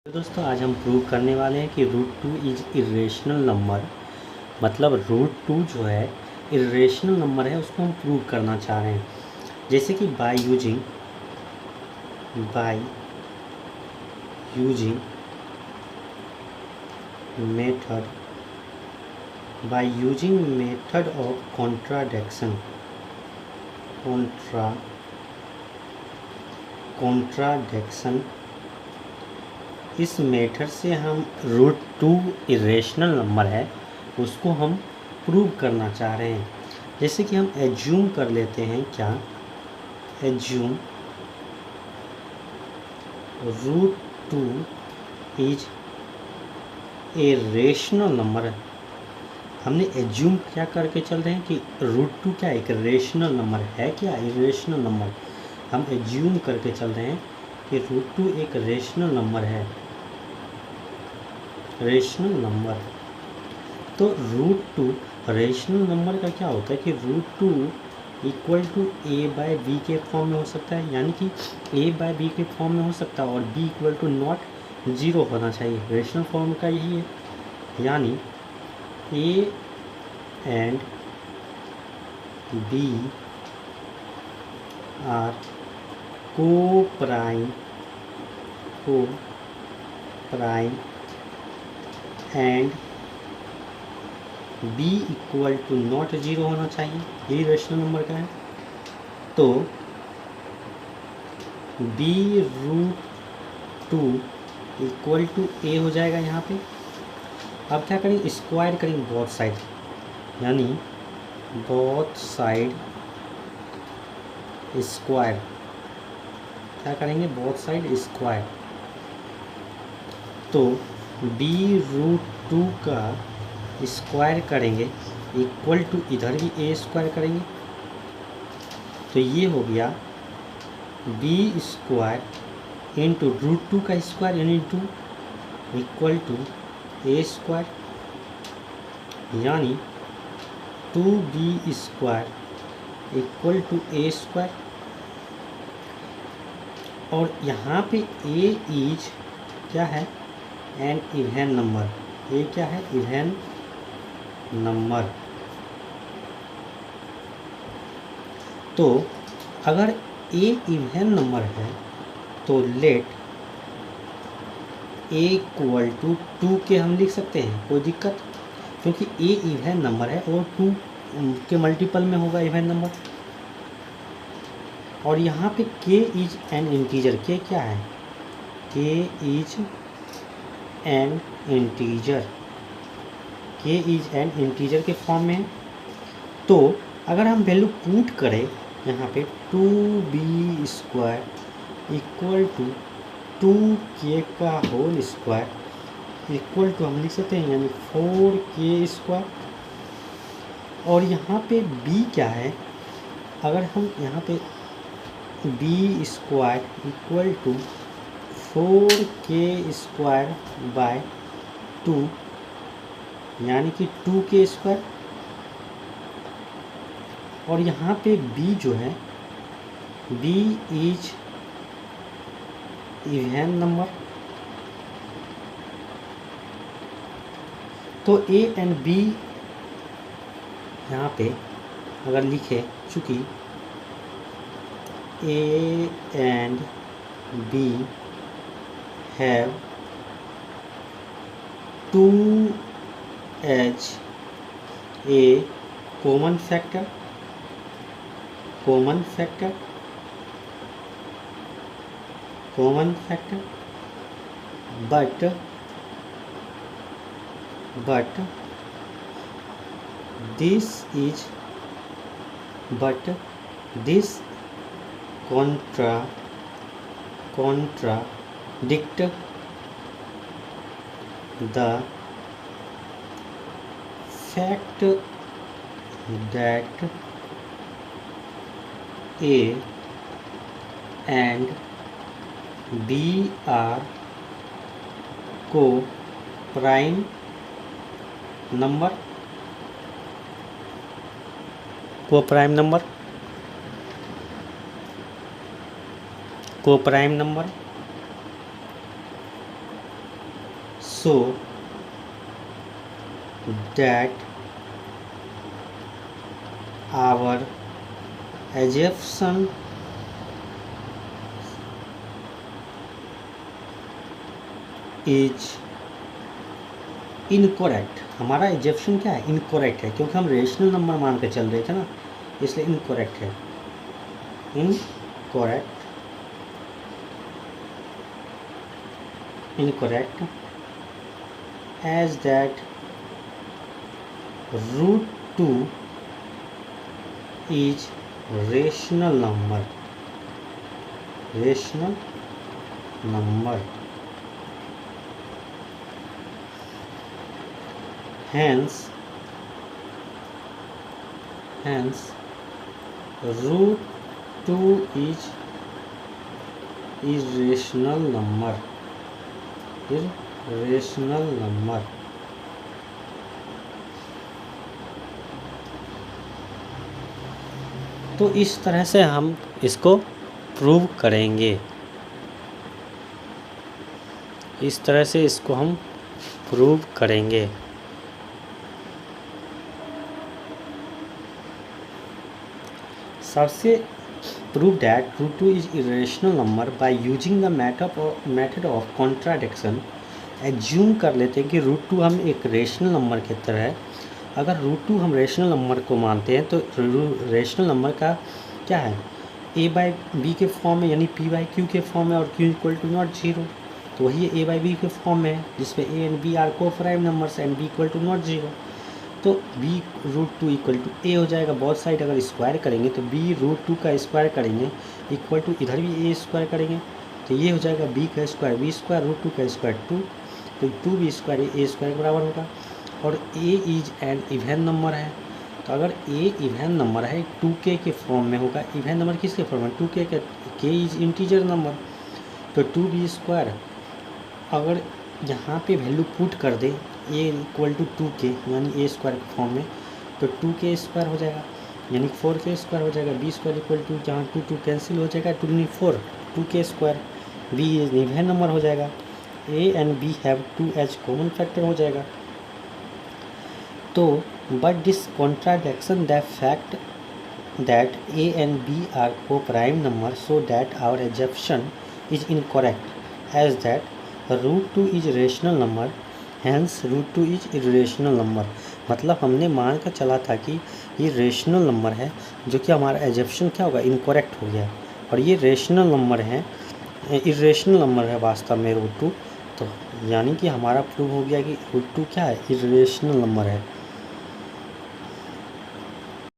तो दोस्तों आज हम प्रूव करने वाले हैं कि root two is irrational number. मतलब रूट टू जो है इरेशनल नंबर है, उसको हम प्रूव करना चाह रहे हैं। जैसे कि by using method of contradiction. इस मेथड से हम रूट टू इरेशनल नंबर है उसको हम प्रूव करना चाह रहे हैं। जैसे कि हम एज्यूम कर लेते हैं, क्या assume root two is a rational number. हमने एज्यूम क्या करके चल रहे हैं कि रूट टू क्या एक रेशनल नंबर है, क्या इरेशनल नंबर। हम एज्यूम करके चल रहे हैं कि रूट टू एक रेशनल नंबर है, रेशनल नंबर। तो रूट टू रेशनल नंबर का क्या होता है कि root two equal to a by b के फॉर्म में हो सकता है, यानी कि ए बाय बी के फॉर्म में हो सकता है और b equal to not zero होना चाहिए। रेशनल फॉर्म का यही है, यानी a and b are coprime and b equal to not zero होना चाहिए, यही रेशनल नंबर का है। तो B root two equal to A हो जाएगा यहाँ पे। अब क्या करेंगे, स्क्वायर करेंगे बोथ साइड, यानी बोथ साइड स्क्वायर। क्या करेंगे, बोथ साइड स्क्वायर। तो बी रूट टू का स्क्वायर करेंगे इक्वल टू इधर भी ए स्क्वायर करेंगे, तो ये हो गया B square into root two का square into equal to A square, यानी 2b square equal to A square. और यहाँ पे ए इज क्या है, एन इवन नंबर। ए क्या है, इवन नंबर। तो अगर ए इवन नंबर है तो let a equal to two k हम लिख सकते हैं, कोई दिक्कत, क्योंकि ए इवन नंबर है और टू के मल्टीपल में होगा इवन नंबर। और यहाँ पे के इज एन इंटीजर। के क्या है, के इज एन इंटीजर। के इज एन इंटीजर के फॉर्म में है। तो अगर हम वैल्यू पुट करें यहाँ पे 2b square equal to 2k का होल स्क्वायर इक्वल टू हम लिख सकते हैं, यानी 4k स्क्वायर। और यहाँ पे b क्या है, अगर हम यहाँ पे b square equal to 4k square by 2, यानी कि 2k स्क्वायर। और यहाँ पे b जो है, b इज इवन नंबर। तो a एंड b यहाँ पे अगर लिखे, चूँकि a and b have 2 as a common factor, but this contradict the fact that A and B are co-prime number, co-prime number so that our assumption is incorrect. हमारा assumption क्या है? Incorrect है, क्योंकि हम रेशनल नंबर मान के चल रहे थे ना, इसलिए इनकोरेक्ट है। Incorrect as that √2 is rational number. hence √2 is irrational number। तो इस तरह से हम इसको प्रूव करेंगे, सबसे prove that √2 is irrational number by using the method of contradiction. Assume कर लेते हैं कि √2 हम एक रेशनल नंबर की तरह है। अगर √2 हम रेशनल नंबर को मानते हैं तो रेशनल नंबर का क्या है? a/b के फॉर्म में, यानी p/q के फॉर्म में, और q = नॉट 0। तो वही a/b के फॉर्म में है, जिसमें a एंड b आर को prime numbers and b = not 0। तो b √2 = a हो जाएगा। बोथ साइड अगर स्क्वायर करेंगे तो b √2 का स्क्वायर करेंगे इक्वल टू इधर भी a स्क्वायर करेंगे तो ये हो जाएगा b का स्क्वायर b स्क्वायर √2 का स्क्वायर 2, तो 2b स्क्वायर a स्क्वायर के बराबर होगा। और a is an even number है, तो अगर a इवन नंबर है 2k के फॉर्म में होगा। इवन नंबर किसके फॉर्म में? 2k का। k इज इंटीजर नंबर, तो 2b स्क्वायर अगर यहाँ पे वैल्यू पुट कर दे a = 2k यानी a स्क्वायर के फॉर्म में, तो 2k स्क्वायर हो जाएगा, यानी 4k स्क्वायर हो जाएगा। b स्क्वायर = जहाँ 2 कैंसिल हो जाएगा, 2 दूनी 4, 2k square. b even number हो जाएगा। a and b have 2 as common factor हो जाएगा। तो but this contradiction the fact that a and b are coprime number, so that our assumption is incorrect as that √2 is rational number, hence √2 is irrational number. मतलब हमने मान कर चला था कि ये रेशनल नंबर है, जो कि हमारा एजप्शन क्या होगा? इनकरेक्ट हो गया, और ये रेशनल नंबर है, इरेशनल नंबर है वास्तव में √2। तो यानी कि हमारा प्रूव हो गया कि √2 क्या है? इरेशनल नंबर है।